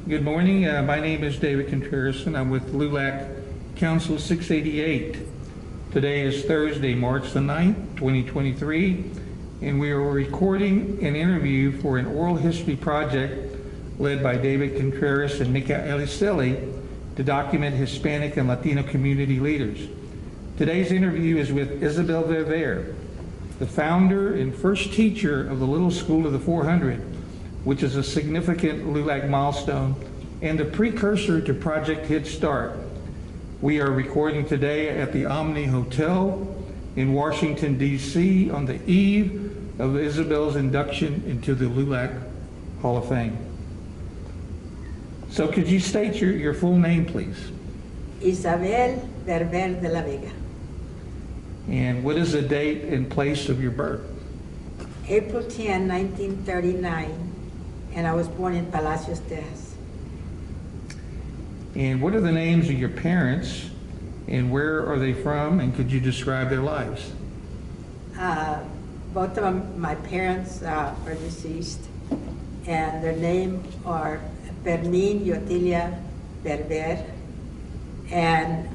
Good morning. My name is David Contreras, and I'm with LULAC Council 688. Today is Thursday, March the 9th, 2023, and we are recording an interview for an oral history project led by David Contreras and Mika Eliseli to document Hispanic and Latino community leaders. Today's interview is with Isabel Verver, the founder and first teacher of the Little School of the 400, which is a significant LULAC milestone and a precursor to Project Headstart. We are recording today at the Omni Hotel in Washington, D.C. on the eve of Isabel's induction into the LULAC Hall of Fame. So could you state your full name, please? Isabel Verver de la Vega. And what is the date and place of your birth? April 10, 1939, and I was born in Palacios, Texas. And what are the names of your parents, and where are they from, and could you describe their lives? Both of them, my parents are deceased, and their names are Fermin y Otilia Verver, and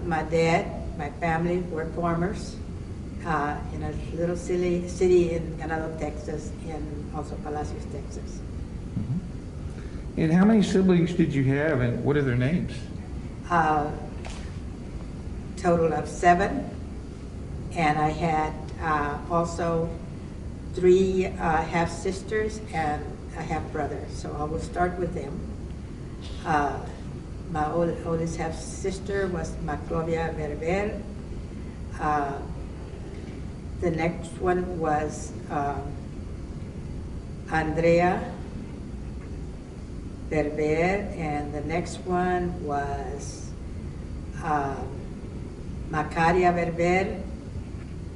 my dad, my family were farmers in a little city in Ganado, Texas, and also Palacios, Texas. Mm-hmm. And how many siblings did you have, and what are their names? Total of 7, and I had also 3 half-sisters and a half-brother, so I will start with them. My oldest half-sister was Maclovia Verver. The next one was Andrea Verver, and the next one was Macaria Verver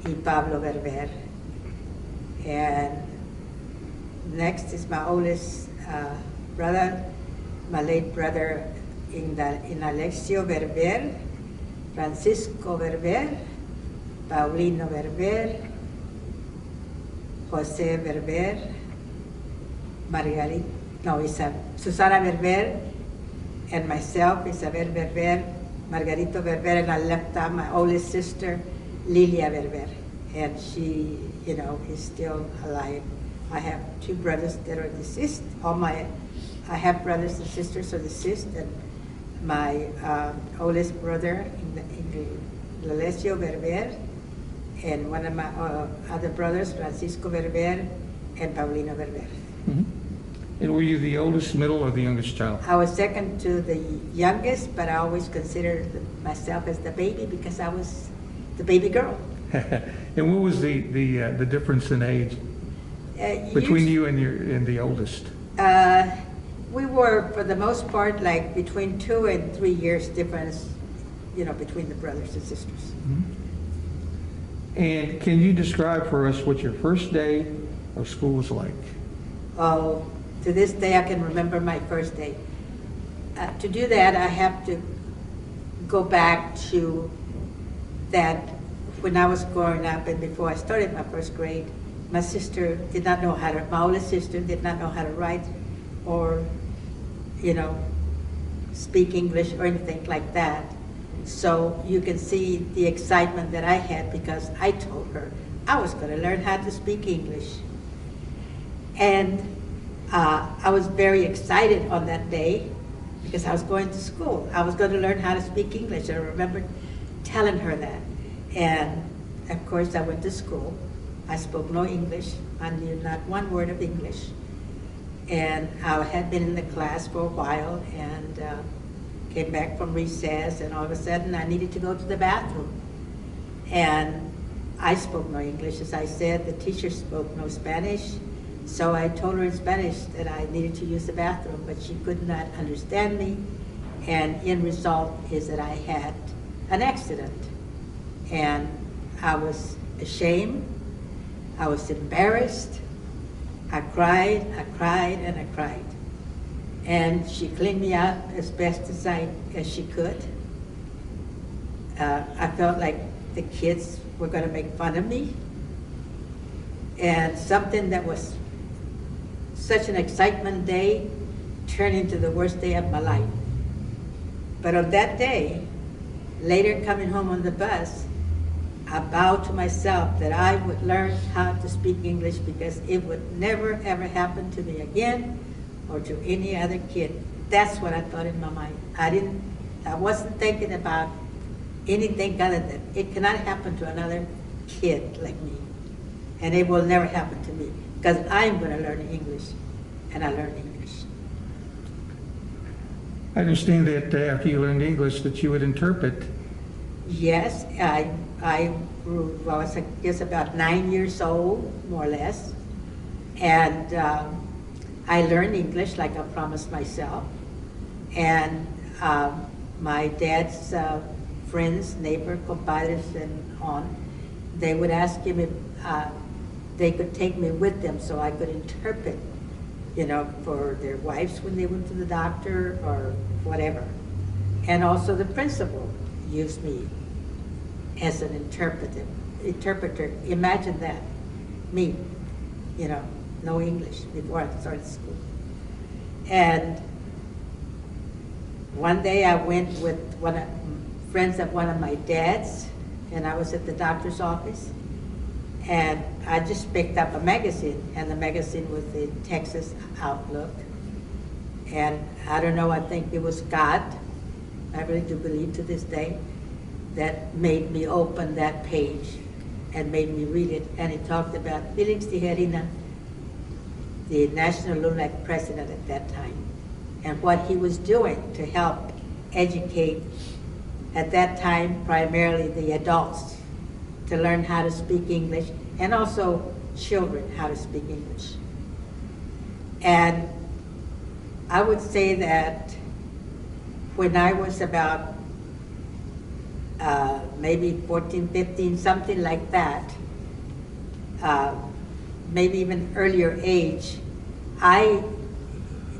y Pablo Verver. And next is my oldest brother, my late brother, Alexio Verver, Francisco Verver, Paulino Verver, Jose Verver, Susana Verver, and myself, Isabel Verver, Margarito Verver, and I left out my oldest sister, Lilia Verver, and she, is still alive. I have 2 brothers that are deceased. I have brothers and sisters are deceased, and my oldest brother, Alexio Verver, and one of my other brothers, Francisco Verver, and Paulino Verver. Mm-hmm. And were you the oldest, middle, or the youngest child? I was second to the youngest, but I always considered myself as the baby because I was the baby girl. And what was the difference in age between you and the oldest? We were, for the most part, like between 2 and 3 years difference, between the brothers and sisters. Mm-hmm. And can you describe for us what your first day of school was like? Oh, to this day I can remember my first day. To do that, I have to go back to that when I was growing up and before I started my first grade. My sister did not know how to, my oldest sister did not know how to write or, speak English or anything like that. So you can see the excitement that I had because I told her I was going to learn how to speak English. And I was very excited on that day because I was going to school. I was going to learn how to speak English. I remember telling her that. And of course I went to school. I spoke no English. I knew not one word of English. And I had been in the class for a while and came back from recess, and all of a sudden I needed to go to the bathroom. And I spoke no English, as I said. The teacher spoke no Spanish. So I told her in Spanish that I needed to use the bathroom, but she could not understand me. And end result is that I had an accident. And I was ashamed. I was embarrassed. I cried, and I cried. And she cleaned me out as best as she could. I felt like the kids were going to make fun of me. And something that was such an excitement day turned into the worst day of my life. But on that day, later coming home on the bus, I vowed to myself that I would learn how to speak English because it would never ever happen to me again or to any other kid. That's what I thought in my mind. I wasn't thinking about anything other than it cannot happen to another kid like me. And it will never happen to me because I'm going to learn English, and I learned English. I understand that after you learned English that you would interpret. Yes, I was, I guess, about 9 years old, more or less. And I learned English like I promised myself. And my dad's friends, neighbor, compadres, and on, they would ask him if they could take me with them so I could interpret, you know, for their wives when they went to the doctor or whatever. And also the principal used me as an interpreter. Imagine that, me, you know, no English before I started school. And one day I went with friends of one of my dads, and I was at the doctor's office, and I just picked up a magazine, and the magazine was the Texas Outlook. And I don't know, I think it was God, I really do believe to this day, that made me open that page and made me read it. And it talked about Felix Tijerina, the National LULAC president at that time, and what he was doing to help educate, at that time, primarily the adults, to learn how to speak English, and also children how to speak English. And I would say that when I was about maybe 14, 15, something like that, maybe even earlier age, I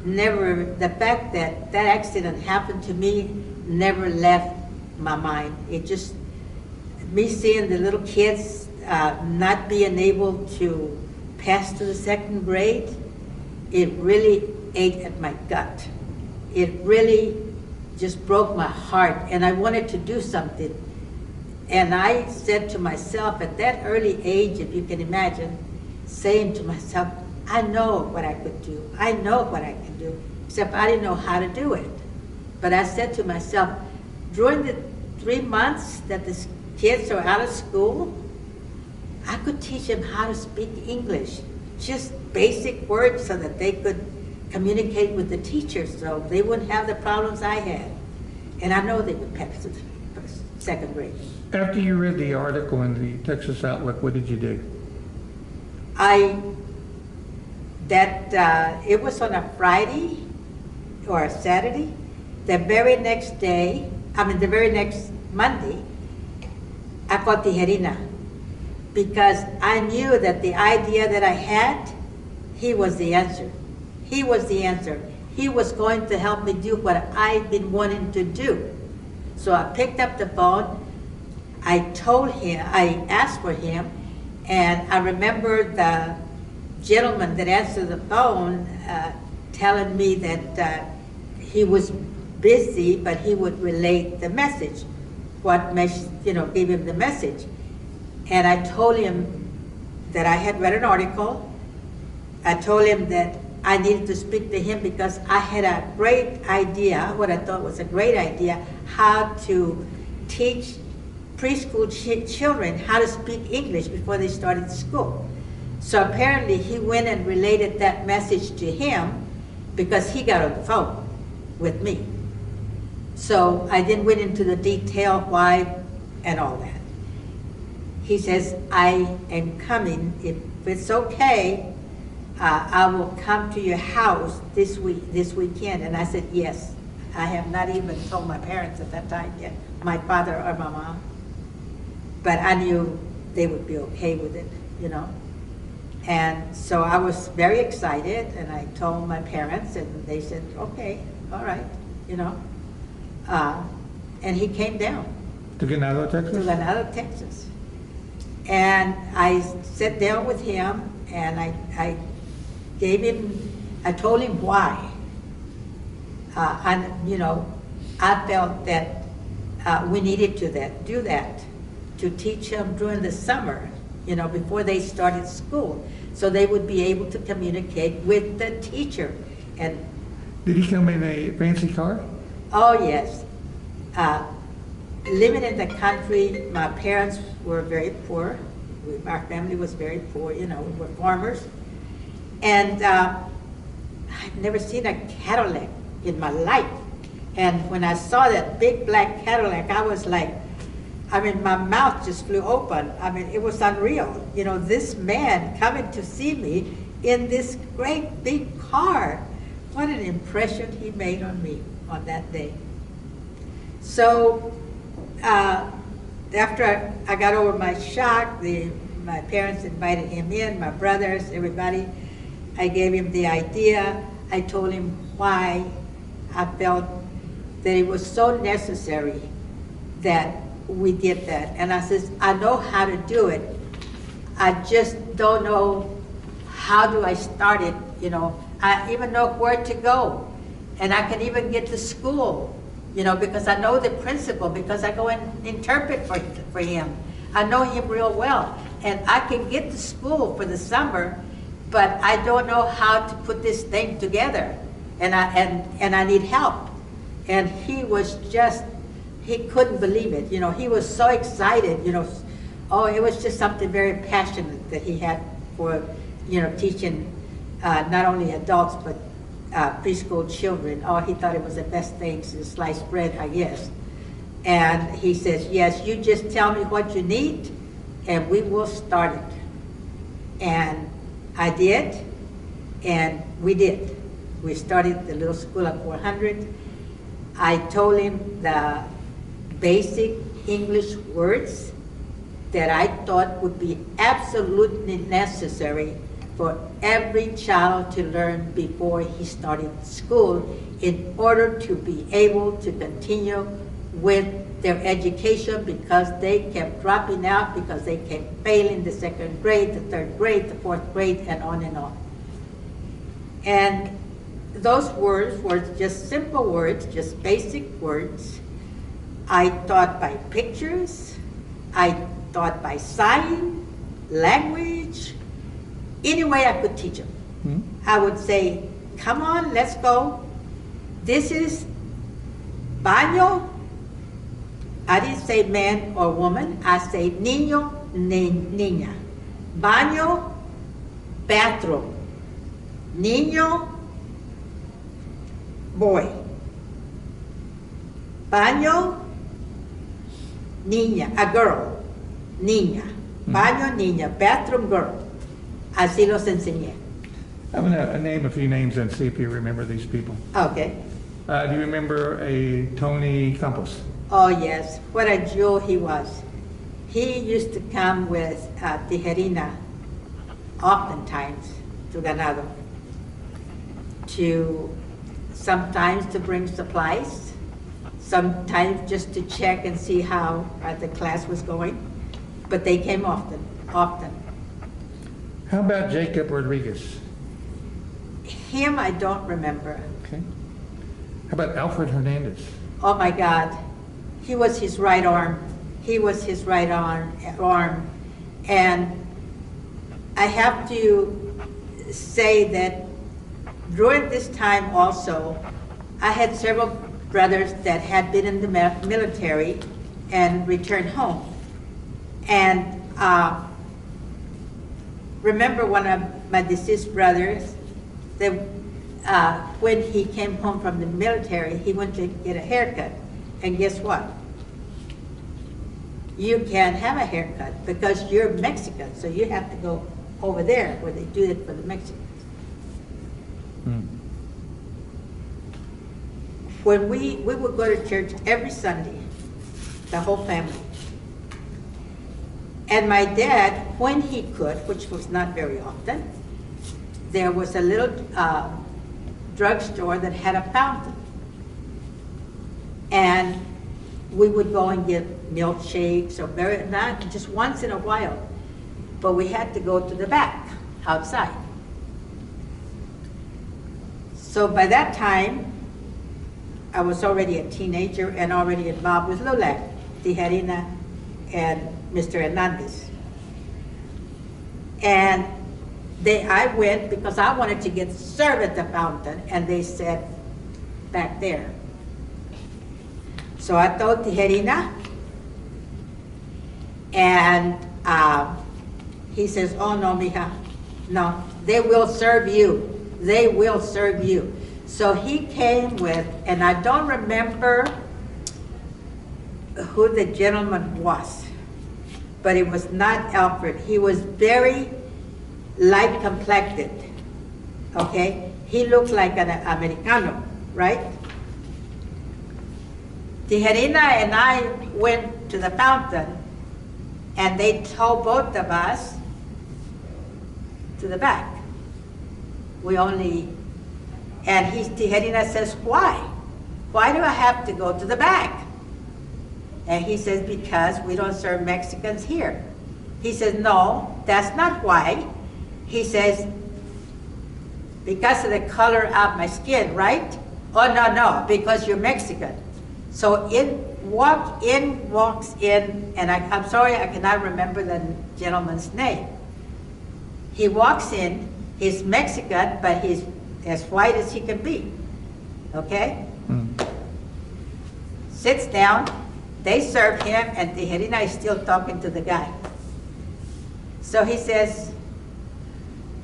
never, the fact that that accident happened to me never left my mind. It just, me seeing the little kids not being able to pass to the second grade, it really ate at my gut. It really just broke my heart, and I wanted to do something. And I said to myself at that early age, if you can imagine, saying to myself, I know what I could do. I know what I can do, except I didn't know how to do it. But I said to myself, during the 3 months that the kids are out of school, I could teach them how to speak English, just basic words so that they could communicate with the teachers so they wouldn't have the problems I had. And I know they would pass to the second grade. After you read the article in the Texas Outlook, what did you do? It was on a Friday or a Saturday. The very next day, the very next Monday, I called Tijerina because I knew that the idea that I had, he was the answer. He was the answer. He was going to help me do what I've been wanting to do. So I picked up the phone. I told him, I asked for him, and I remember the gentleman that answered the phone telling me that he was busy, but he would relate the message, gave him the message. And I told him that I had read an article. I told him that I needed to speak to him because I had a great idea, what I thought was a great idea, how to teach preschool children how to speak English before they started school. So apparently he went and related that message to him because he got on the phone with me. So I then went into the detail why and all that. He says, I am coming. If it's okay, I will come to your house this weekend. And I said, yes. I have not even told my parents at that time yet, my father or my mom. But I knew they would be okay with it, And so I was very excited, and I told my parents, and they said, okay, all right, And he came down. To Ganado, Texas? To Ganado, Texas. And I sat down with him, and I told him why. And, you know, I felt that we needed to do that, to teach them during the summer, you know, before they started school, so they would be able to communicate with the teacher. And Did he come in a fancy car? oh yes, living in the country, my parents were very poor. Our family was very poor, you know, we were farmers. And I've never seen a Cadillac in my life. And when I saw that big black Cadillac, I was like, I mean, my mouth just flew open. I mean, it was unreal. You know, this man coming to see me in this great big car. What an impression he made on me on that day. So after I got over my shock, my parents invited him in, my brothers, everybody. I gave him the idea. I told him why I felt that it was so necessary that we did that. And I says, I know how to do it. I just don't know how do I start it, you know. I even know where to go. And I can even get to school, you know, because I know the principal, because I go and interpret for him. I know him real well. And I can get to school for the summer, but I don't know how to put this thing together. And I need help. And he was just, he couldn't believe it. You know, he was so excited, you know. Oh, it was just something very passionate that he had for, you know, teaching not only adults, but preschool children. Oh, he thought it was the best thing since sliced bread, I guess. And he says, yes, you just tell me what you need, and we will start it. And I did, and we did. We started the little school at 400. I told him the basic English words that I thought would be absolutely necessary for every child to learn before he started school in order to be able to continue with their education, because they kept dropping out, because they kept failing the second grade, the third grade, the fourth grade, and on and on. And those words were just simple words, just basic words. I taught by pictures, I taught by sign, language, any way I could teach them. I would say, come on, let's go. This is baño. I didn't say man or woman, I say niño, niña. Baño, bathroom. Niño, boy. Baño, niña, a girl. Niña. Baño, niña. Bathroom, girl. Así los enseñé. I'm going to name a few names and see if you remember these people. Okay. Do you remember a Tony Campos? Oh yes, what a jewel he was. He used to come with tijerina oftentimes to Ganado, sometimes to bring supplies, sometimes just to check and see how the class was going, but they came often. How about Jacob Rodriguez? Him I don't remember. Okay. How about Alfred Hernandez? Oh my God, he was his right arm. He was his right arm. And I have to say that during this time also, I had several brothers that had been in the military and returned home. And remember one of my deceased brothers, that when he came home from the military, he went to get a haircut. And guess what? You can't have a haircut because you're Mexican, so you have to go over there where they do it for the Mexicans. When we would go to church every Sunday, the whole family. And my dad, when he could, which was not very often, there was a little drugstore that had a fountain. And we would go and get milkshakes or not just once in a while, but we had to go to the back, outside. So by that time, I was already a teenager and already involved with LULAC, Tijerina and Mr. Hernandez. And I went because I wanted to get served at the fountain, and they said, back there. So I told Tijerina, and he says, oh no, mija, no, they will serve you. They will serve you. So he came with, and I don't remember who the gentleman was, but it was not Alfred. He was very light complected, okay? He looked like an Americano, right? Tijerina and I went to the fountain, and they told both of us to the back. And Tijerina says, why? Why do I have to go to the back? And he says, because we don't serve Mexicans here. He says, no, that's not why. He says, because of the color of my skin, right? Oh, no, because you're Mexican. So walks in, and I'm sorry, I cannot remember the gentleman's name. He walks in, he's Mexican, but he's as white as he can be, okay? Sits down, they serve him, and Tijerina is still talking to the guy. So he says,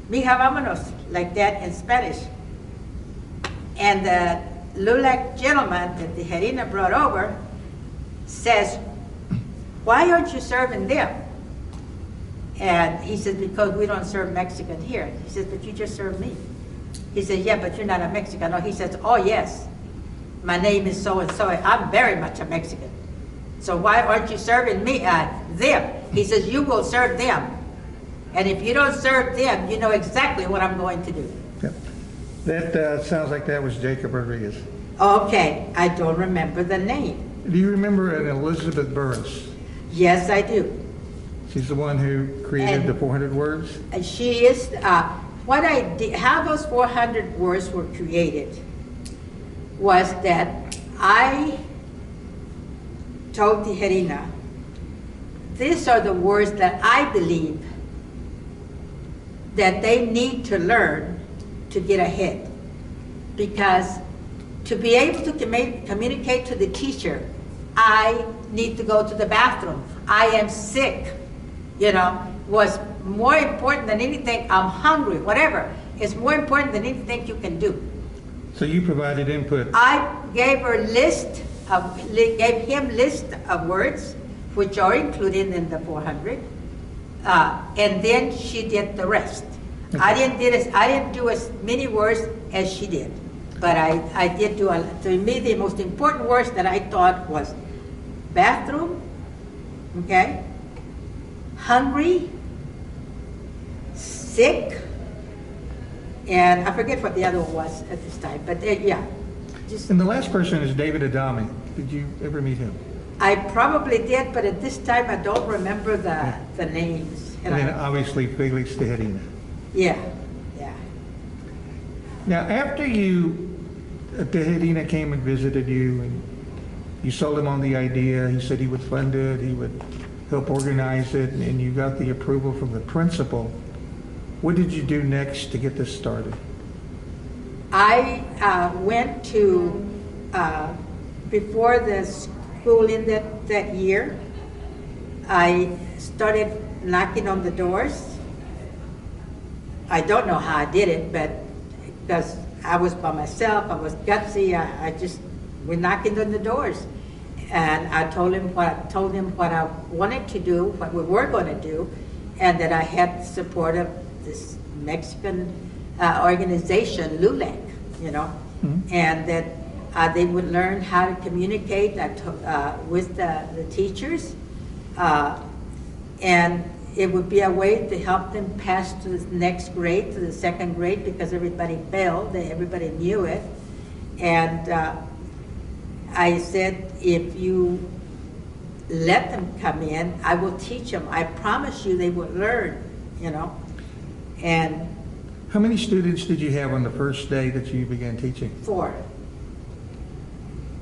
mija, vámonos, like that in Spanish. And the LULAC gentleman that Tijerina brought over says, why aren't you serving them? And he says, because we don't serve Mexican here. He says, but you just serve me. He says, yeah, but you're not a Mexican. No, he says, oh yes, my name is so-and-so. I'm very much a Mexican. So why aren't you serving me, them? He says, you will serve them. And if you don't serve them, you know exactly what I'm going to do. Yep. That sounds like that was Jacob Rodriguez. Okay, I don't remember the name. Do you remember an Elizabeth Burris? Yes, I do. She's the one who created the 400 words? And she is, how those 400 words were created was that I told Tijerina, these are the words that I believe that they need to learn to get ahead. Because to be able to communicate to the teacher, I need to go to the bathroom, I am sick, was more important than anything. I'm hungry, whatever. It's more important than anything you can do. So you provided input. I gave him list of words, which are included in the 400, and then she did the rest. Okay. I didn't do as many words as she did, but I did do to me the most important words that I thought was bathroom, okay, hungry, sick, and I forget what the other one was at this time, but yeah. And the last person is David Adami. Did you ever meet him? I probably did, but at this time I don't remember the names. And then obviously Felix Tijerina. Yeah. Now after Tijerina came and visited you and you sold him on the idea, he said he would fund it, he would help organize it, and you got the approval from the principal. What did you do next to get this started? I went to, before the school ended that year, I started knocking on the doors. I don't know how I did it, but because I was by myself, I was gutsy, we're knocking on the doors. And I told him what I wanted to do, what we were going to do, and that I had the support of this Mexican organization, LULAC, and that they would learn how to communicate with the teachers, and it would be a way to help them pass to the next grade, to the second grade, because everybody failed, everybody knew it. And I said, if you let them come in, I will teach them. I promise you they will learn, And how many students did you have on the first day that you began teaching? 4.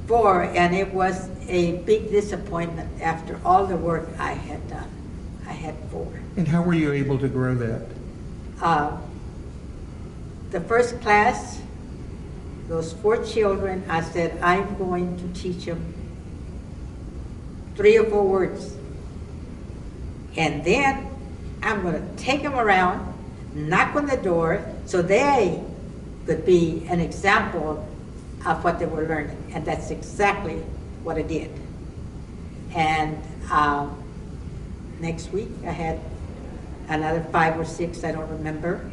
4, and it was a big disappointment after all the work I had done. I had 4. And how were you able to grow that? The first class, those 4 children, I said, I'm going to teach them 3 or 4 words. And then I'm going to take them around, knock on the door, so they could be an example of what they were learning. And that's exactly what I did. And next week I had another 5 or 6, I don't remember.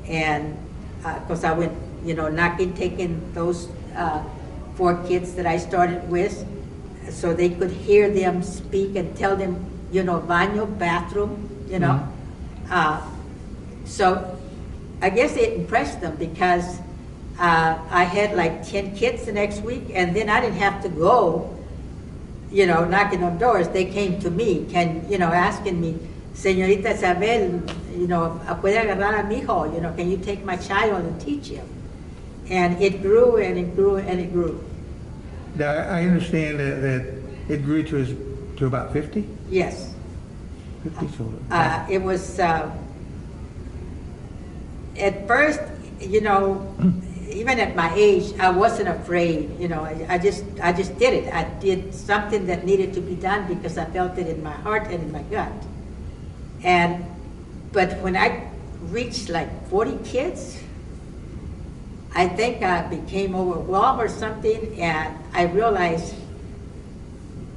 And because I went, knocking, taking those 4 kids that I started with, so they could hear them speak and tell them, baño, bathroom, So I guess it impressed them because I had like 10 kids the next week, and then I didn't have to go, knocking on doors. They came to me, asking me, Señorita Isabel, puede agarrar a mi hijo, can you take my child and teach him? And it grew and it grew and it grew. Now, I understand that it grew to about 50? Yes. 50 children. It was, at first, even at my age, I wasn't afraid, I just did it. I did something that needed to be done because I felt it in my heart and in my gut. But when I reached like 40 kids, I think I became overwhelmed or something, and I realized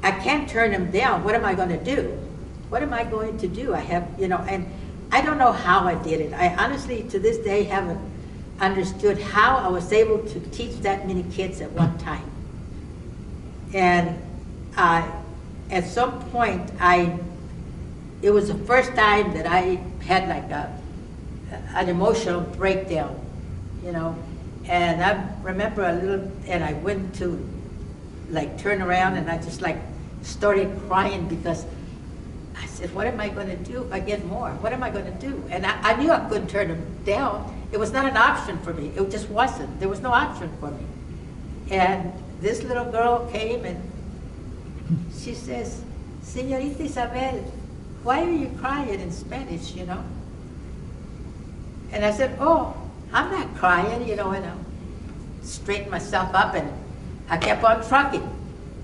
I can't turn them down. What am I going to do? What am I going to do? I have, and I don't know how I did it. I honestly, to this day, haven't understood how I was able to teach that many kids at one time. And at some point, it was the first time that I had like an emotional breakdown, and I remember and I went to like turn around, and I just like started crying because I said, what am I going to do if I get more? What am I going to do? And I knew I couldn't turn them down. It was not an option for me. It just wasn't. There was no option for me. And this little girl came and she says, Señorita Isabel, why are you crying in Spanish, And I said, oh, I'm not crying, and I straightened myself up and I kept on trucking.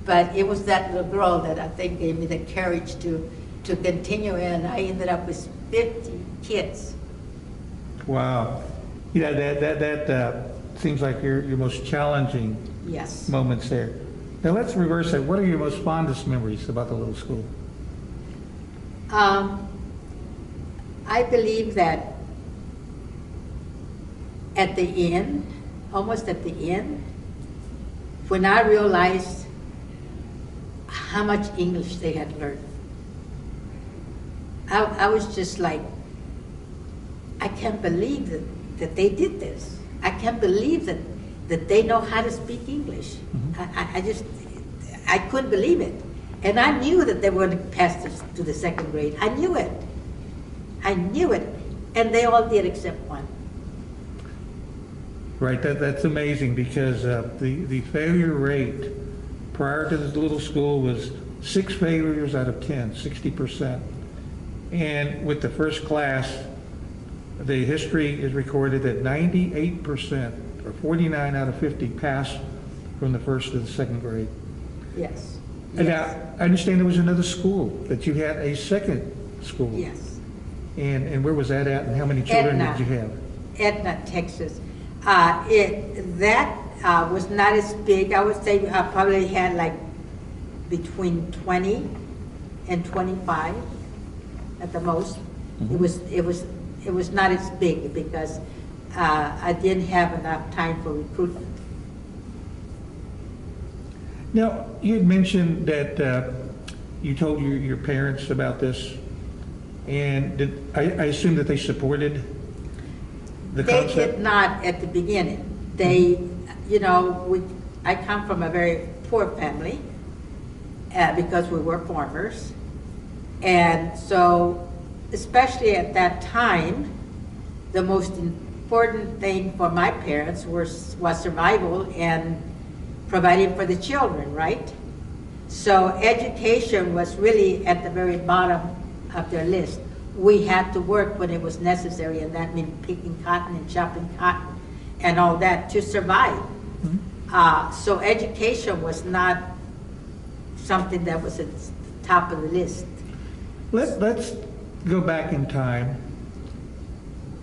But it was that little girl that I think gave me the courage to continue, and I ended up with 50 kids. Wow. That seems like your most challenging Yes. moments there. Now let's reverse that. What are your most fondest memories about the little school? I believe that at the end, almost at the end, when I realized how much English they had learned, I was just like, I can't believe that they did this. I can't believe that they know how to speak English. Mm-hmm. I couldn't believe it. And I knew that they were going to pass this to the 2nd grade. I knew it. And they all did except one. Right, that's amazing because the failure rate prior to this little school was 6 failures out of 10, 60%. And with the first class, the history is recorded that 98%, or 49 out of 50, passed from the 1st to the 2nd grade. Yes. And now, I understand there was another school, that you had a second school. Yes. And where was that at, and how many children did you have? Edna, Texas. That was not as big. I would say I probably had like between 20 and 25 at the most. Mm-hmm. It was not as big because I didn't have enough time for recruitment. Now, you had mentioned that you told your parents about this, and I assume that they supported the concept? They did not at the beginning. They, I come from a very poor family because we were farmers. And so, especially at that time, the most important thing for my parents was survival and providing for the children, right? So education was really at the very bottom of their list. We had to work when it was necessary, and that meant picking cotton and chopping cotton and all that to survive. So education was not something that was at the top of the list. Let's go back in time,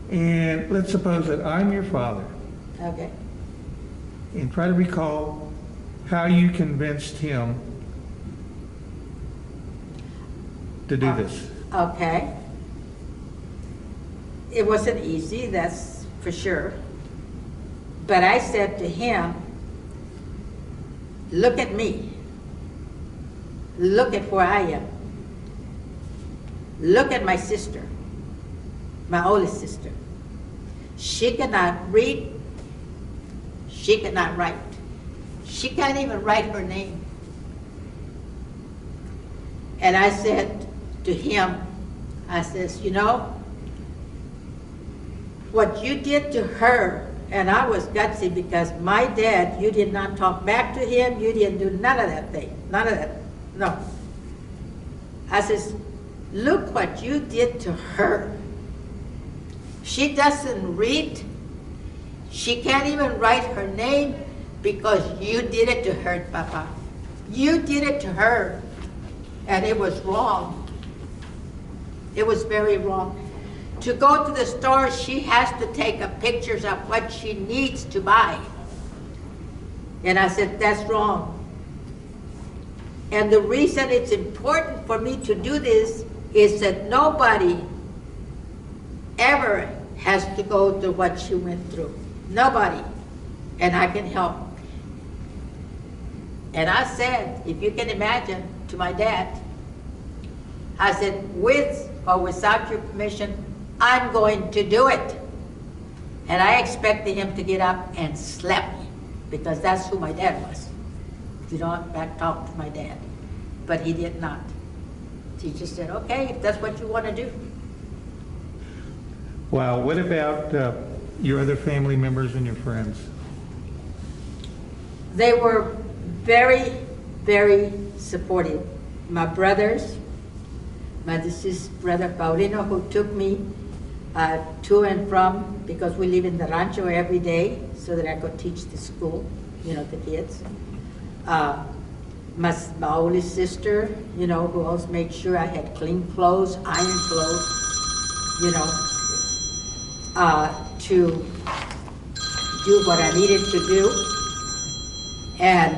and let's suppose that I'm your father, Okay. and try to recall how you convinced him to do this. Okay. It wasn't easy, that's for sure. But I said to him, look at me. Look at where I am. Look at my sister, my oldest sister. She cannot read. She cannot write. She can't even write her name. And I said to him, I says, you know, what you did to her, and I was gutsy because my dad, you did not talk back to him, you didn't do none of that thing, none of that, no. I says, look what you did to her. She doesn't read, she can't even write her name because you did it to her, Papa. You did it to her, and it was wrong. It was very wrong. To go to the store, she has to take pictures of what she needs to buy. And I said, that's wrong. And the reason it's important for me to do this is that nobody ever has to go through what she went through. Nobody. And I can help. And I said, if you can imagine, to my dad, I said, with or without your permission, I'm going to do it. And I expected him to get up and slap me, because that's who my dad was. You don't back talk to my dad. But he did not. He just said, okay, if that's what you want to do. Wow, what about your other family members and your friends? They were very, very supportive. My brothers, my deceased brother Paulino, who took me to and from, because we live in the rancho every day, so that I could teach the school, you know, the kids. My oldest sister, you know, who always made sure I had clean clothes, iron clothes, you know, to do what I needed to do. And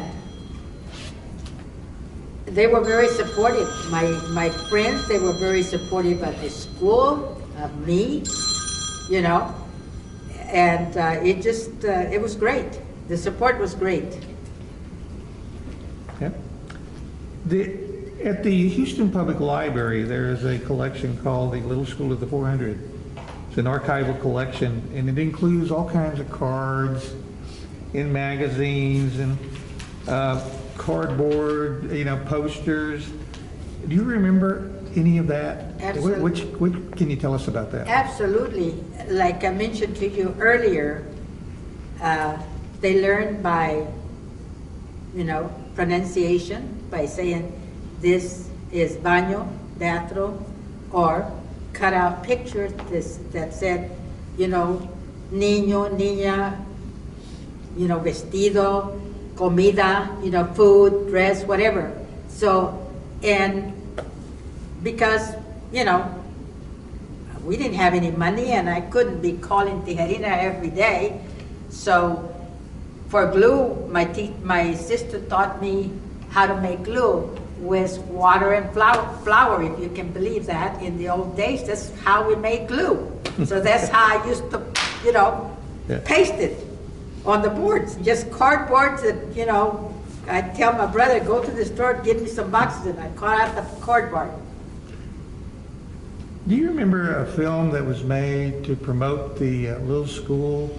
they were very supportive. My friends, they were very supportive of the school, of me, you know, and it just, it was great. The support was great. Okay. At the Houston Public Library, there is a collection called the Little School of the 400. It's an archival collection, and it includes all kinds of cards in magazines and cardboard, you know, posters. Do you remember any of that? Absolutely. Which can you tell us about that? Absolutely. Like I mentioned to you earlier, they learn by, you know, pronunciation, by saying this is baño, bathroom, or cut out pictures that said, you know, niño, niña, you know, vestido, comida, you know, food, dress, whatever. So, and because, you know, we didn't have any money and I couldn't be calling Tijerina every day. So for glue, my sister taught me how to make glue with water and flour, if you can believe that. In the old days, that's how we made glue. So that's how I used to, you know, paste it on the boards, just cardboards that, you know, I'd tell my brother, go to the store, give me some boxes, and I'd cut out the cardboard. Do you remember a film that was made to promote the little school?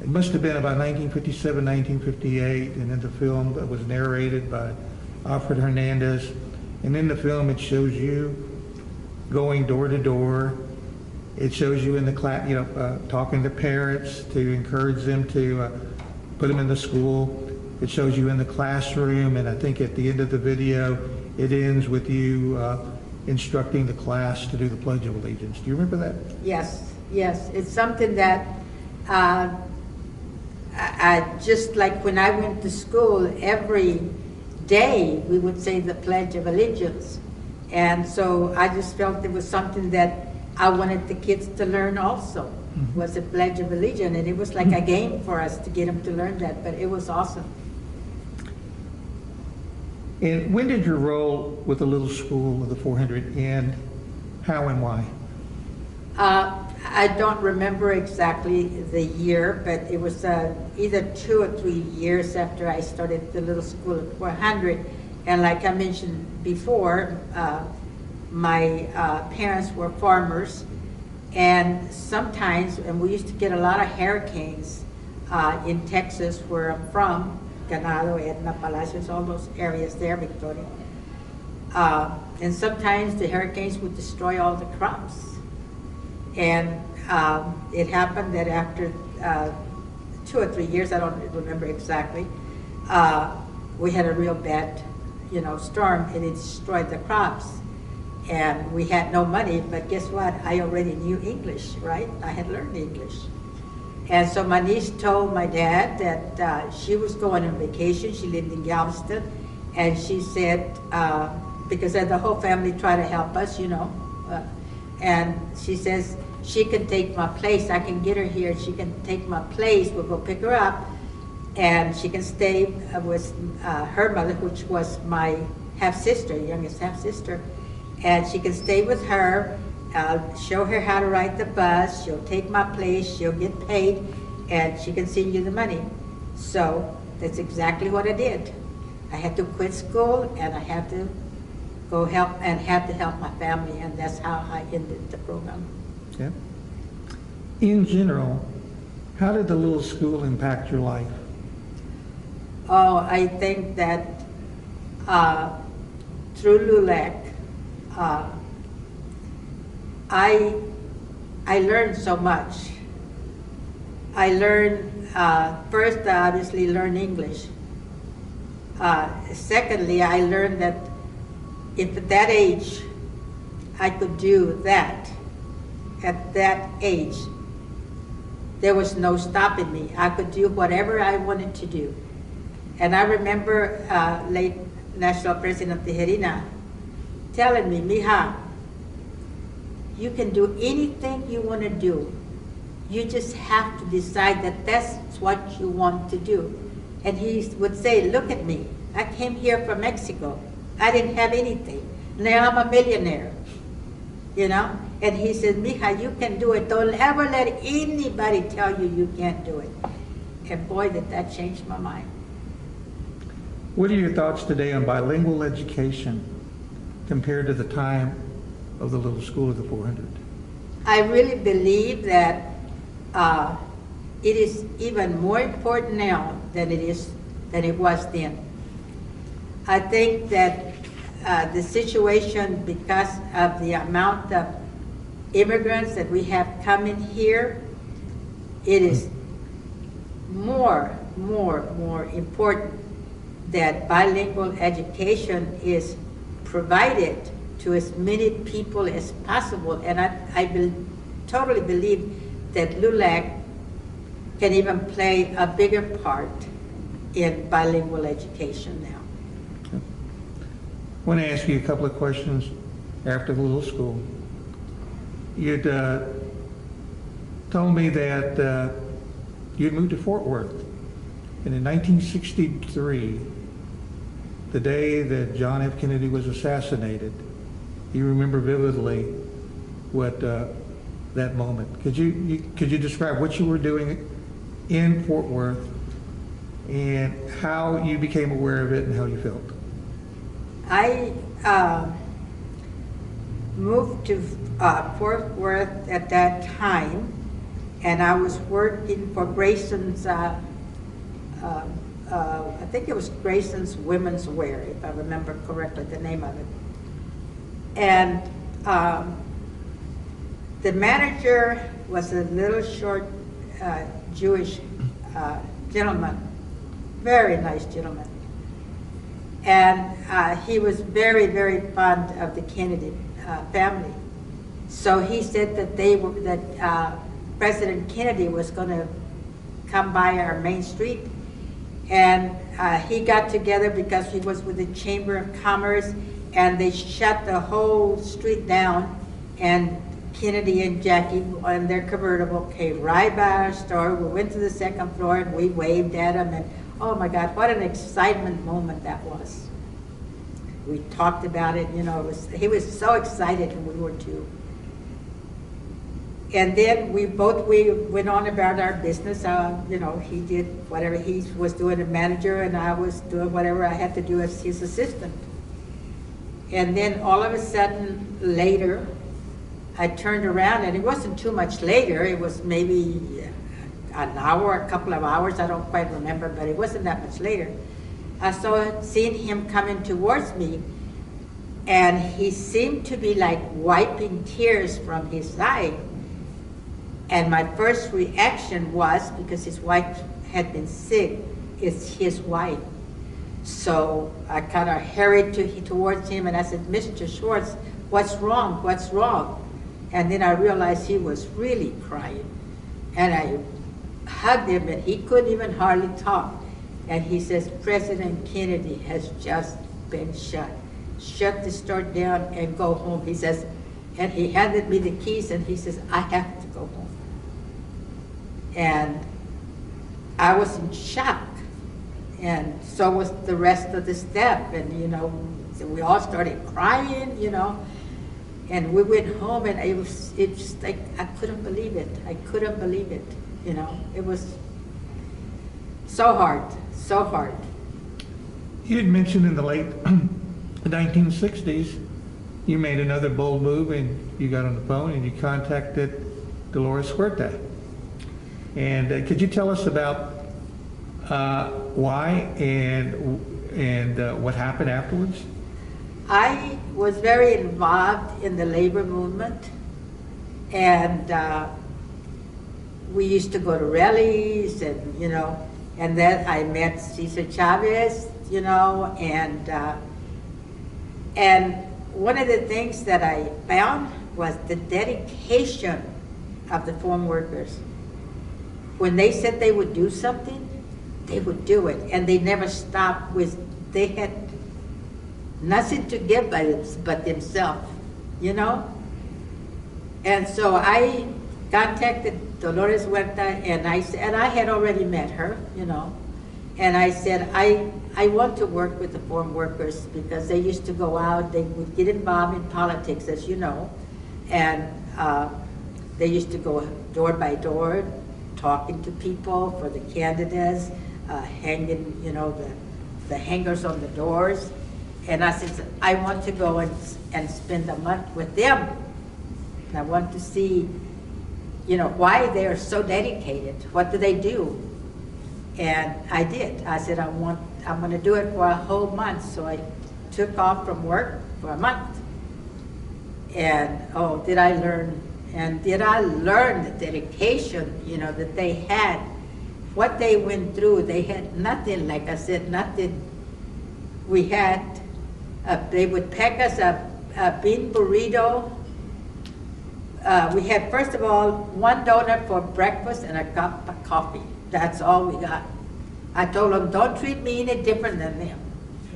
It must have been about 1957, 1958, and in the film that was narrated by Alfred Hernandez. And in the film, it shows you going door to door. It shows you in the class, you know, talking to parents to encourage them to put them in the school. It shows you in the classroom, and I think at the end of the video, it ends with you instructing the class to do the Pledge of Allegiance. Do you remember that? Yes, yes. It's something that I just like when I went to school, every day we would say the Pledge of Allegiance. And so I just felt it was something that I wanted the kids to learn also, was the Pledge of Allegiance. And it was like a game for us to get them to learn that, but it was awesome. And when did your role with the little school of the 400 end? How and why? I don't remember exactly the year, but it was either 2 or 3 years after I started the little school of 400. And like I mentioned before, my parents were farmers, and sometimes, and we used to get a lot of hurricanes in Texas, where I'm from, Ganado, Edna, Palacios, all those areas there, Victoria. And sometimes the hurricanes would destroy all the crops. And it happened that after 2 or 3 years, I don't remember exactly, we had a real bad, storm, and it destroyed the crops. And we had no money, but guess what? I already knew English, right? I had learned English. And so my niece told my dad that she was going on vacation. She lived in Galveston. And she said, because the whole family tried to help us, and she says, she can take my place. I can get her here. She can take my place. We'll go pick her up. And she can stay with her mother, which was my half-sister, youngest half-sister. And she can stay with her. I'll show her how to ride the bus. She'll take my place. She'll get paid. And she can send you the money. So that's exactly what I did. I had to quit school, and I had to go help, and had to help my family. And that's how I ended the program. Yeah. In general, how did the little school impact your life? Oh, I think that through LULAC, I learned so much. I learned, first I obviously learned English. Secondly, I learned that if at that age I could do that, at that age, there was no stopping me. I could do whatever I wanted to do. And I remember late National President Tejerina telling me, Mija, you can do anything you want to do. You just have to decide that that's what you want to do. And he would say, look at me. I came here from Mexico. I didn't have anything. Now I'm a millionaire, And he said, Mija, you can do it. Don't ever let anybody tell you you can't do it. And boy, did that change my mind. What are your thoughts today on bilingual education compared to the time of the little school of the 400? I really believe that it is even more important now than it was then. I think that the situation, because of the amount of immigrants that we have coming here, it is more important that bilingual education is provided to as many people as possible. And I totally believe that LULAC can even play a bigger part in bilingual education now. I want to ask you a couple of questions after the little school. You'd told me that you'd moved to Fort Worth. And in 1963, the day that John F. Kennedy was assassinated, you remember vividly what that moment. Could you describe what you were doing in Fort Worth and how you became aware of it and how you felt? I moved to Fort Worth at that time, and I was working for Grayson's, I think it was Grayson's Women's Wear, if I remember correctly the name of it. And the manager was a little short Jewish gentleman, very nice gentleman. And he was very, very fond of the Kennedy family. So he said that President Kennedy was going to come by our main street, and he got together because he was with the Chamber of Commerce, and they shut the whole street down, and Kennedy and Jackie on their convertible came right by our store. We went to the second floor and we waved at him, and oh my God, what an excitement moment that was. We talked about it, you know, he was so excited, and we were too. And then we went on about our business. You know, he did whatever he was doing as manager, and I was doing whatever I had to do as his assistant. And then all of a sudden later, I turned around, and it wasn't too much later. It was maybe an hour, a couple of hours, I don't quite remember, but it wasn't that much later. I seen him coming towards me, and he seemed to be like wiping tears from his eye. And my first reaction was, because his wife had been sick, it's his wife. So I kind of hurried towards him, and I said, Mr. Schwartz, what's wrong? What's wrong? And then I realized he was really crying. And I hugged him, and he couldn't even hardly talk. And he says, President Kennedy has just been shot. Shut the store down and go home. He says, and he handed me the keys, and he says, I have to go home. And I was in shock. And so was the rest of the staff. And, you know, so we all started crying, you know. And we went home, and it was just like, I couldn't believe it. I couldn't believe it, you know. It was so hard, so hard. You had mentioned in the late 1960s, you made another bold move, and you got on the phone and you contacted Dolores Huerta. And could you tell us about why and what happened afterwards? I was very involved in the labor movement, and we used to go to rallies, and you know, and then I met Cesar Chavez, you know, and one of the things that I found was the dedication of the farm workers. When they said they would do something, they would do it, and they never stopped. They had nothing to give but themselves, you know? And so I contacted Dolores Huerta, and I had already met her, you know, and I said, I want to work with the farm workers, because they used to go out, they would get involved in politics, as you know, and they used to go door by door, talking to people for the candidates, hanging, you know, the hangers on the doors. And I said, I want to go and spend a month with them. And I want to see, you know, why they are so dedicated. What do they do? And I did. I said, I'm going to do it for a whole month. So I took off from work for a month. And oh, did I learn? And did I learn the dedication, you know, that they had? What they went through, they had nothing, like I said, nothing. We had, they would pack us a bean burrito. We had, first of all, one donut for breakfast and a cup of coffee. That's all we got. I told them, don't treat me any different than them.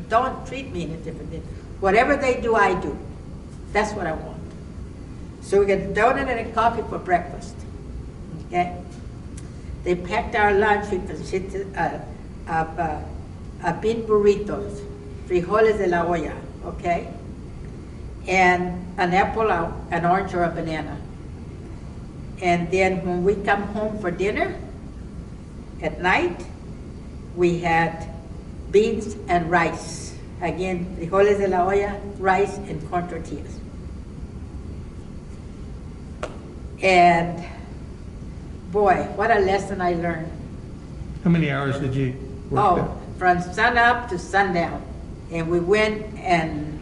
Don't treat me any different than them. Whatever they do, I do. That's what I want. So we got a donut and a coffee for breakfast, okay? They packed our lunch. We consisted of bean burritos, frijoles de la olla, okay? And an apple, an orange, or a banana. And then when we come home for dinner, at night, we had beans and rice. Again, frijoles de la olla, rice, and corn tortillas. And boy, what a lesson I learned. How many hours did you work there? From sun up to sundown. And we went and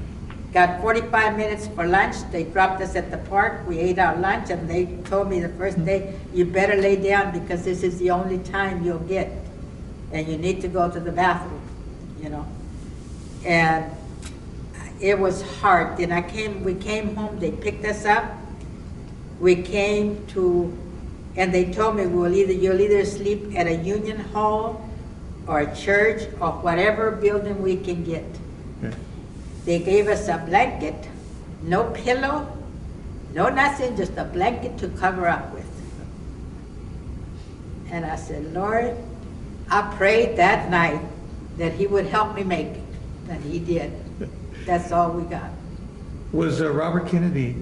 got 45 minutes for lunch. They dropped us at the park. We ate our lunch, and they told me the first day, you better lay down, because this is the only time you'll get. and you need to go to the bathroom, you know. And it was hard. Then we came home, they picked us up. We came to, and they told me you'll either sleep at a union hall or a church or whatever building we can get. Okay. They gave us a blanket, no pillow, no nothing, just a blanket to cover up with. And I said, Lord, I prayed that night that he would help me make it, and he did. That's all we got. Was Robert Kennedy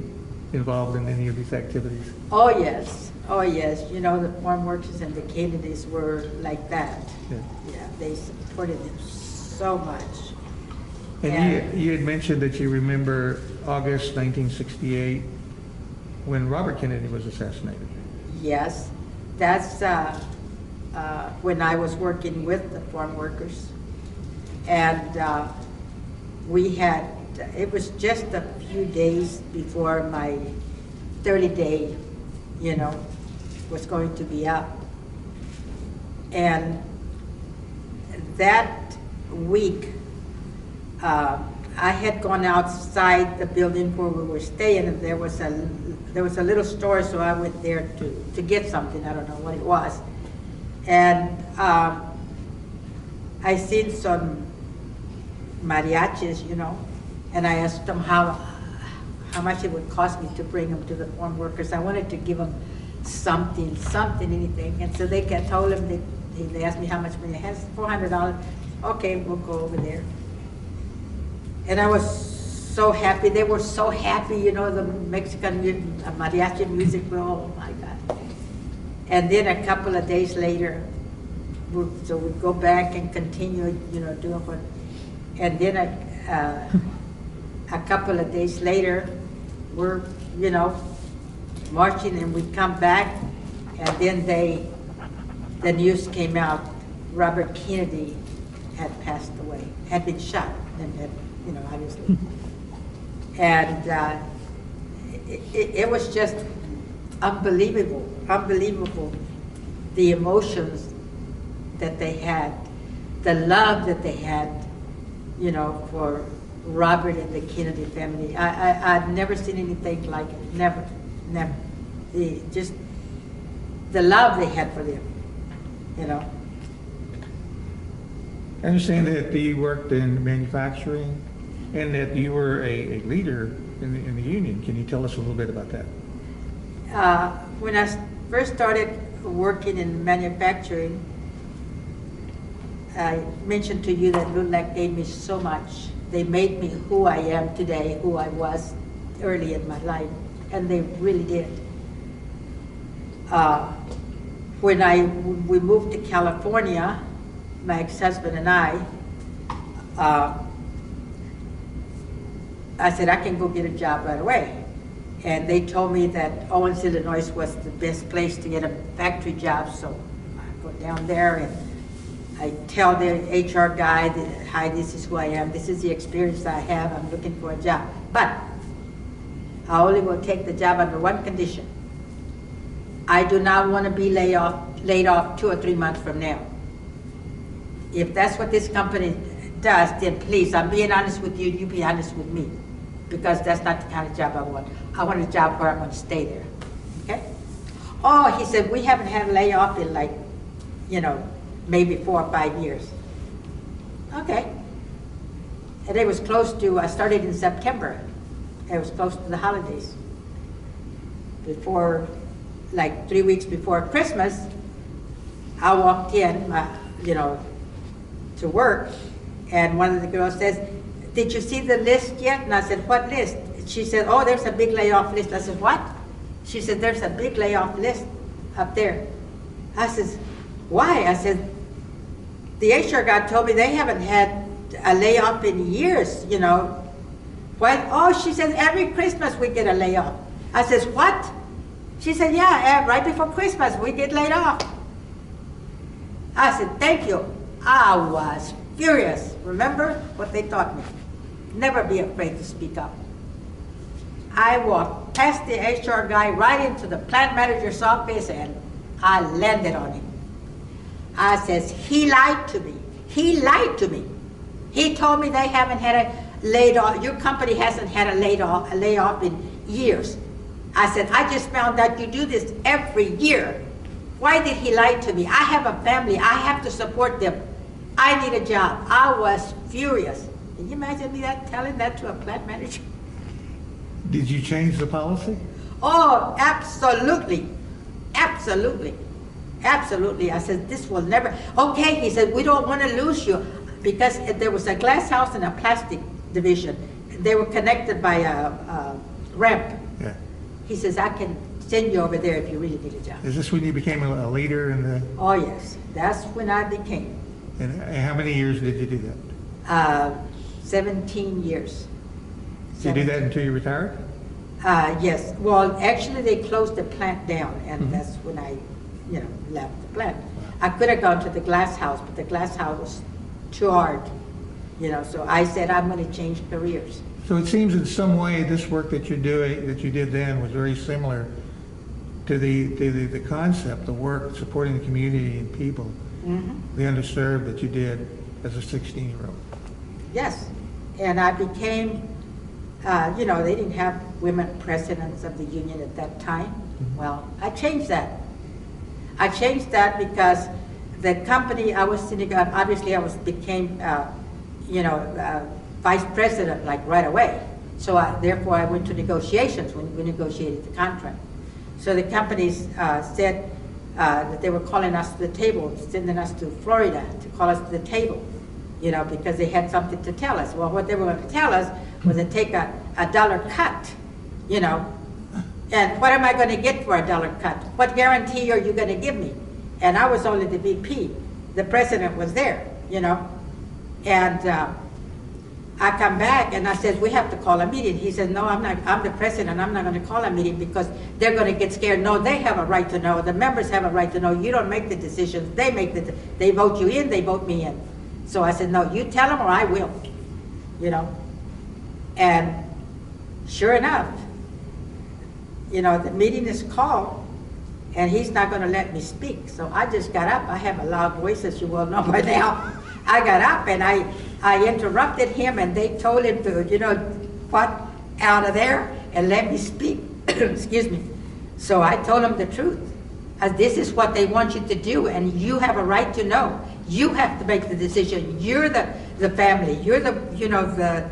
involved in any of these activities? Oh, yes. Oh, yes. You know, the farm workers and the Kennedys were like that. Yeah. Yeah, they supported them so much. And you had mentioned that you remember August 1968 when Robert Kennedy was assassinated. Yes, that's when I was working with the farm workers. And it was just a few days before my 30-day, you know, was going to be up. And that week, I had gone outside the building where we were staying, and there was a little store, so I went there to get something. I don't know what it was. And I seen some mariachis, you know, and I asked them how much it would cost me to bring them to the farm workers. I wanted to give them something, anything. And so they told them, they asked me how much money I had. $400. Okay, we'll go over there. And I was so happy. They were so happy, you know, the Mexican mariachi music. Oh my God. And then a couple of days later, so we go back and continue, you know, doing what. And then a couple of days later, we're, you know, marching, and we come back, and then the news came out, Robert Kennedy had passed away, had been shot, and had, you know, obviously. And it was just unbelievable, the emotions that they had, the love that they had, you know, for Robert and the Kennedy family. I've never seen anything like it, never. Just the love they had for them, you know. I understand that you worked in manufacturing and that you were a leader in the union. Can you tell us a little bit about that? When I first started working in manufacturing, I mentioned to you that LULAC gave me so much. They made me who I am today, who I was early in my life, and they really did. When we moved to California, my ex-husband and I said, I can go get a job right away. And they told me that Owens, Illinois was the best place to get a factory job, so I go down there and I tell the HR guy that, hi, this is who I am, this is the experience I have, I'm looking for a job. But I only will take the job under one condition. I do not want to be laid off 2 or 3 months from now. If that's what this company does, then please, I'm being honest with you, you be honest with me. Because that's not the kind of job I want. I want a job where I'm going to stay there, okay? Oh, he said, we haven't had a layoff in like, you know, maybe 4 or 5 years. Okay. And it was close to, I started in September. It was close to the holidays. Before, like 3 weeks before Christmas, I walked in, you know, to work, and one of the girls says, did you see the list yet? And I said, what list? She said, oh, there's a big layoff list. I said, what? She said, there's a big layoff list up there. I said, why? I said, the HR guy told me they haven't had a layoff in years, you know. Why? Oh, she said, every Christmas we get a layoff. I said, what? She said, yeah, right before Christmas we get laid off. I said, thank you. I was furious. Remember what they taught me? Never be afraid to speak up. I walked past the HR guy right into the plant manager's office, and I landed on him. I says, he lied to me. He lied to me. He told me they haven't had a laid off, your company hasn't had a layoff in years. I said, I just found out you do this every year. Why did he lie to me? I have a family. I have to support them. I need a job. I was furious. Can you imagine me telling that to a plant manager? Did you change the policy? Oh, absolutely. Absolutely. Absolutely. I said, this will never. Okay, he said, we don't want to lose you, because there was a glass house and a plastic division. They were connected by a ramp. Yeah. He says, I can send you over there if you really need a job. Is this when you became a leader in the? Oh, yes. That's when I became. And how many years did you do that? 17 years. Did you do that until you retired? Yes. Well, actually, they closed the plant down, and that's when I, left the plant. Wow. I could have gone to the glass house, but the glass house was too hard, so I said, I'm going to change careers. So it seems in some way this work that you're doing, that you did then, was very similar to the concept, the work supporting the community and people, the underserved, that you did as a 16-year-old. Yes, and I became, they didn't have women presidents of the union at that time. Well, I changed that. I changed that because the company I was sitting at, obviously I became, vice president like right away. So therefore I went to negotiations when we negotiated the contract. So the companies said that they were calling us to the table, sending us to Florida to call us to the table, because they had something to tell us. Well, what they were going to tell us was to take a dollar cut, and what am I going to get for a dollar cut? What guarantee are you going to give me? And I was only the VP. The president was there, and I come back and I said, we have to call a meeting. He said, no, I'm the president. I'm not going to call a meeting because they're going to get scared. No, they have a right to know. The members have a right to know. You don't make the decisions. They vote you in, they vote me in. So I said, no, you tell them or I will, And sure enough, the meeting is called and he's not going to let me speak. So I just got up. I have a loud voice, as you well know by now. I got up and I interrupted him, and they told him to, what, out of there and let me speak. Excuse me. So I told him the truth. This is what they want you to do, and you have a right to know. You have to make the decision. You're the family. You're the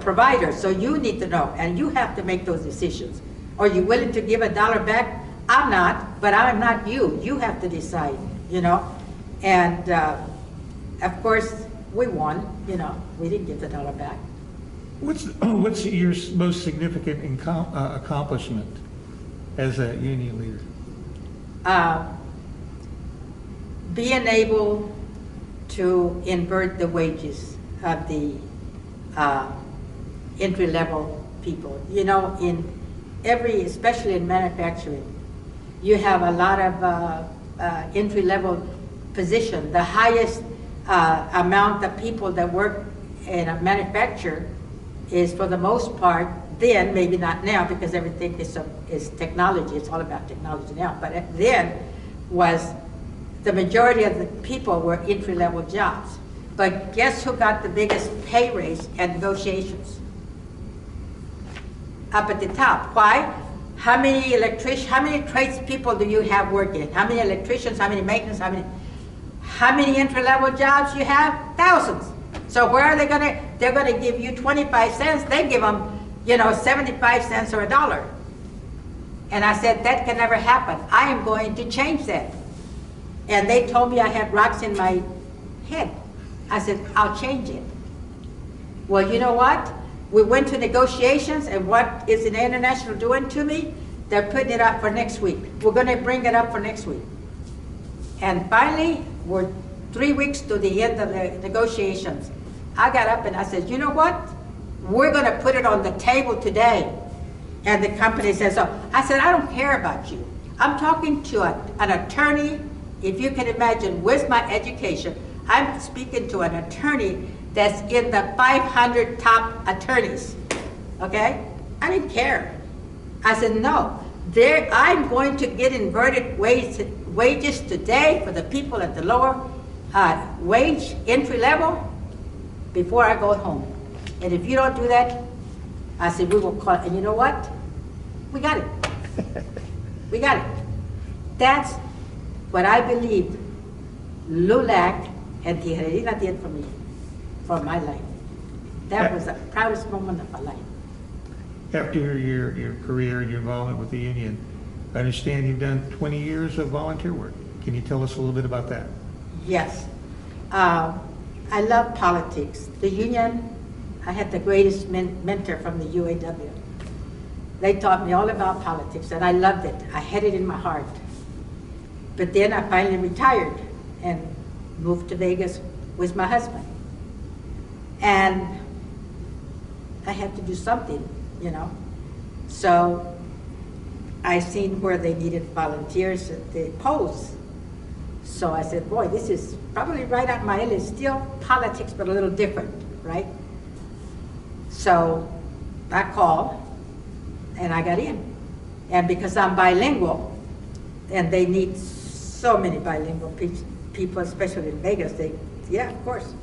provider. So you need to know, and you have to make those decisions. Are you willing to give a dollar back? I'm not, but I'm not you. You have to decide. And of course, we won, we didn't get the dollar back. What's your most significant accomplishment as a union leader? Being able to invert the wages of the entry-level people. Especially in manufacturing, you have a lot of entry-level position. The highest amount of people that work in a manufacturer is, for the most part, then, maybe not now because everything is technology, it's all about technology now, but then was the majority of the people were entry-level jobs. But guess who got the biggest pay raise at negotiations? Up at the top. Why? How many tradespeople do you have working? How many electricians, how many maintenance, how many entry-level jobs you have? Thousands. So where are they gonna, they're gonna give you 25 cents, they give them, 75 cents or $1. And I said, that can never happen. I am going to change that. And they told me I had rocks in my head. I said, I'll change it. Well, you know what? We went to negotiations, and what is the International doing to me? They're putting it up for next week. We're gonna bring it up for next week. And finally, we're 3 weeks to the end of the negotiations. I got up and I said, you know what? We're gonna put it on the table today. And the company says, so. I said, I don't care about you. I'm talking to an attorney, if you can imagine, with my education. I'm speaking to an attorney that's in the 500 top attorneys, okay? I didn't care. I said, no, I'm going to get inverted wages today for the people at the lower wage, entry level, before I go home. And if you don't do that, I said, we will call it. And you know what? We got it. We got it. That's what I believe LULAC and Tijerina did for me, for my life. That was the proudest moment of my life. After your career and your involvement with the union, I understand you've done 20 years of volunteer work. Can you tell us a little bit about that? Yes. I love politics. The union, I had the greatest mentor from the UAW. They taught me all about politics, and I loved it. I had it in my heart. But then I finally retired and moved to Vegas with my husband. And I had to do something, you know. So I seen where they needed volunteers at the polls. So I said, boy, this is probably right up my alley. Still politics, but a little different, right? So I called, and I got in. And because I'm bilingual, and they need so many bilingual people, especially in Vegas, yeah, of course.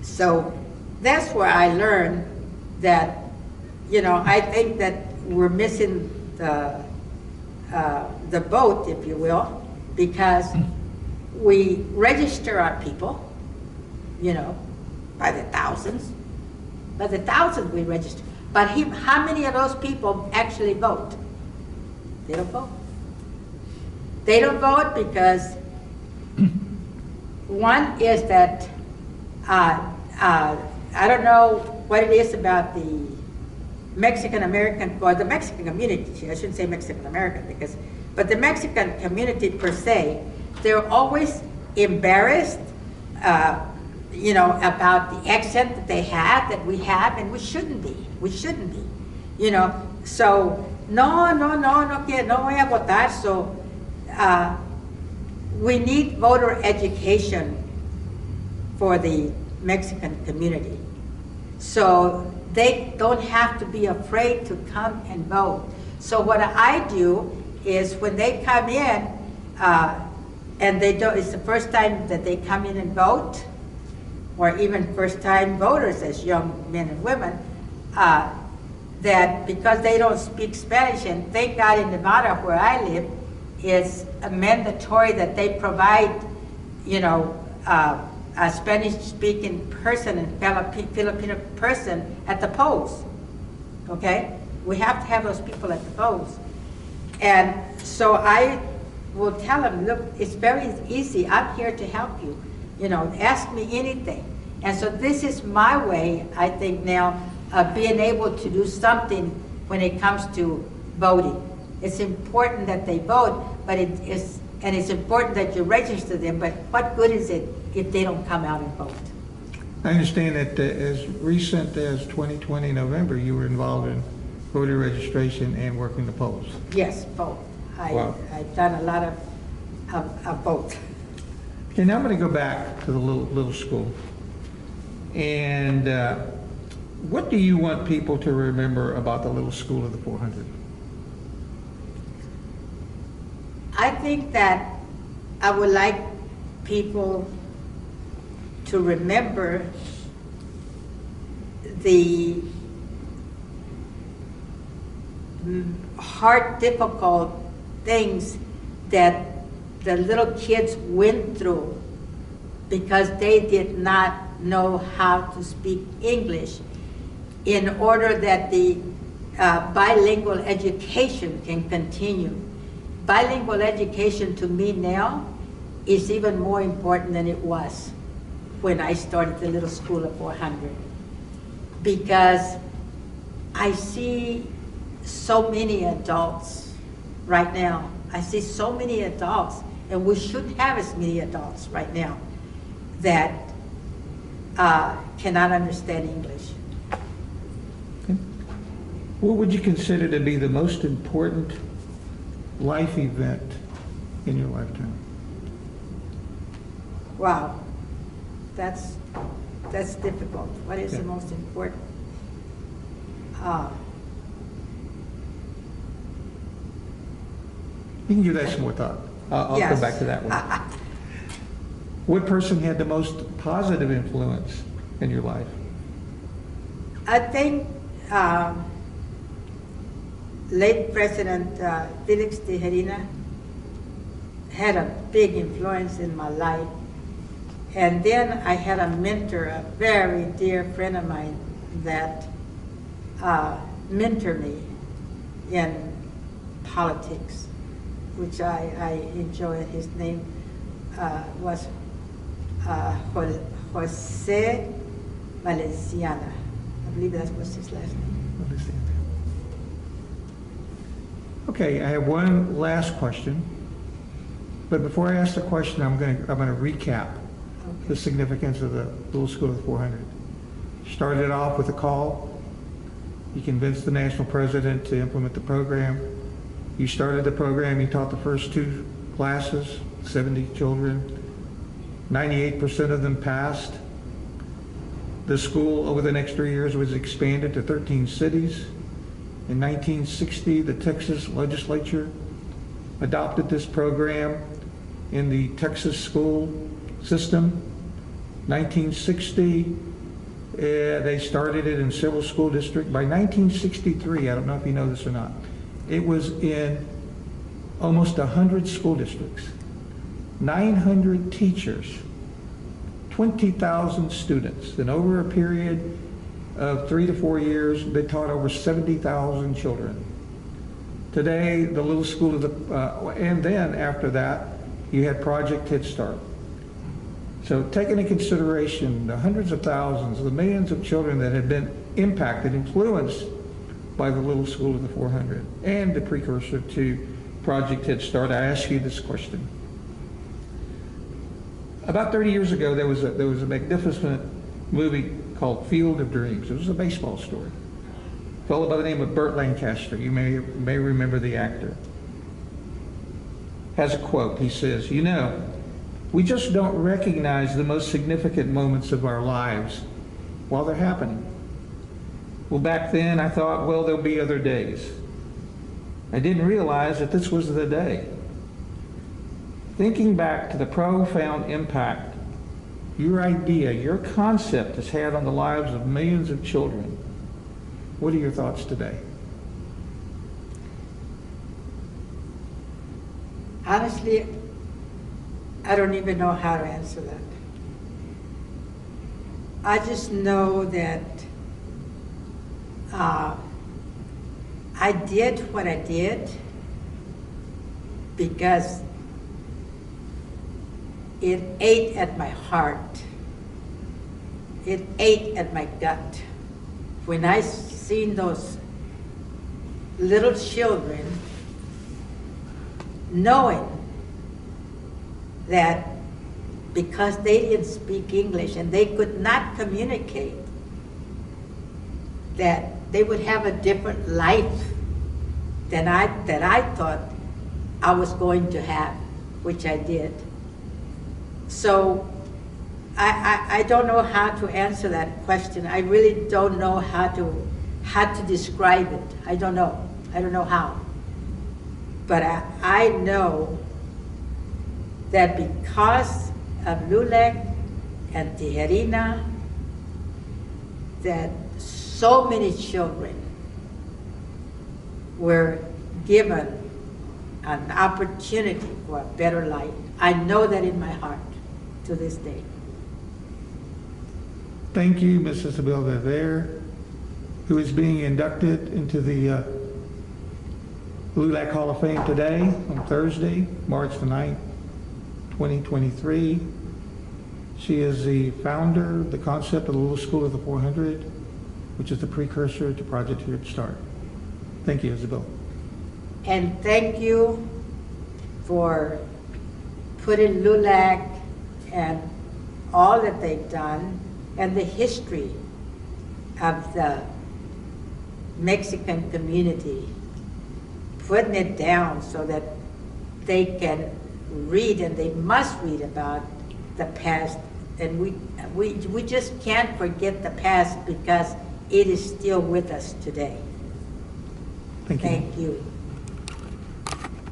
So that's where I learned that, you know, I think that we're missing the boat, if you will, because we register our people, you know, by the thousands. By the thousands we register. But how many of those people actually vote? They don't vote. They don't vote because one is that I don't know what it is about the Mexican American, or the Mexican community, I shouldn't say Mexican American, but the Mexican community per se, they're always embarrassed, you know, about the accent that they have, that we have, and we shouldn't be. We shouldn't be, you know. So, no voy a votar. So, we need voter education for the Mexican community. So they don't have to be afraid to come and vote. So what I do is when they come in, and it's the first time that they come in and vote, or even first time voters as young men and women, that because they don't speak Spanish, and thank God in Nevada where I live, it's mandatory that they provide, you know, a Spanish-speaking person and Filipino person at the polls, okay? We have to have those people at the polls. And so I will tell them, look, it's very easy. I'm here to help you. You know, ask me anything. And so this is my way, I think now, of being able to do something when it comes to voting. It's important that they vote, but it's important that you register them, but what good is it if they don't come out and vote? I understand that as recent as 2020 November, you were involved in voter registration and working the polls. Yes, both. Wow. I've done a lot of both. Okay, now I'm going to go back to the little school. And what do you want people to remember about the little school of the 400? I think that I would like people to remember the hard, difficult things that the little kids went through because they did not know how to speak English, in order that the bilingual education can continue. Bilingual education to me now is even more important than it was when I started the little school of 400. Because I see so many adults right now. I see so many adults, and we should have as many adults right now that cannot understand English. Okay. What would you consider to be the most important life event in your lifetime? Wow, that's difficult. What is the most important? You can give that some more thought. I'll Yes. come back to that one. What person had the most positive influence in your life? I think late President Felix Tijerina had a big influence in my life. And then I had a mentor, a very dear friend of mine that mentored me in politics, which I enjoyed. His name was Jose Valenciana. I believe that was his last name. Understand. Okay, I have one last question. But before I ask the question, I'm going to recap the significance of the Little School of the 400. Started off with a call. You convinced the national president to implement the program. You started the program. You taught the first 2 classes, 70 children. 98% of them passed. The school over the next 3 years was expanded to 13 cities. In 1960, the Texas legislature adopted this program in the Texas school system. 1960, they started it in several school districts. By 1963, I don't know if you know this or not, it was in almost 100 school districts, 900 teachers, 20,000 students. And over a period of 3 to 4 years, they taught over 70,000 children. Today, the Little School of the, and then after that, you had Project Headstart. So taking into consideration the hundreds of thousands, the millions of children that have been impacted, influenced by the Little School of the 400 and the precursor to Project Headstart, I ask you this question. About 30 years ago, there was a magnificent movie called Field of Dreams. It was a baseball story. A fellow by the name of Burt Lancaster, you may remember the actor, has a quote. He says, "You know, we just don't recognize the most significant moments of our lives while they're happening. Well, back then I thought, well, there'll be other days. I didn't realize that this was the day." Thinking back to the profound impact your idea, your concept has had on the lives of millions of children, what are your thoughts today? Honestly, I don't even know how to answer that. I just know that I did what I did because it ate at my heart. It ate at my gut. When I seen those little children, knowing that because they didn't speak English and they could not communicate, that they would have a different life than that I thought I was going to have, which I did. So I don't know how to answer that question. I really don't know how to describe it. I don't know how. But I know that because of LULAC and Tijerina, that so many children were given an opportunity for a better life. I know that in my heart to this day. Thank you, Ms. Isabel Verver, who is being inducted into the LULAC Hall of Fame today on Thursday, March the 9th, 2023. She is the founder, the concept of the Little School of the 400, which is the precursor to Project Headstart. Thank you, Isabel. And thank you for putting LULAC and all that they've done and the history of the Mexican community, putting it down so that they can read, and they must read about the past. And we just can't forget the past because it is still with us today. Thank you. Thank you.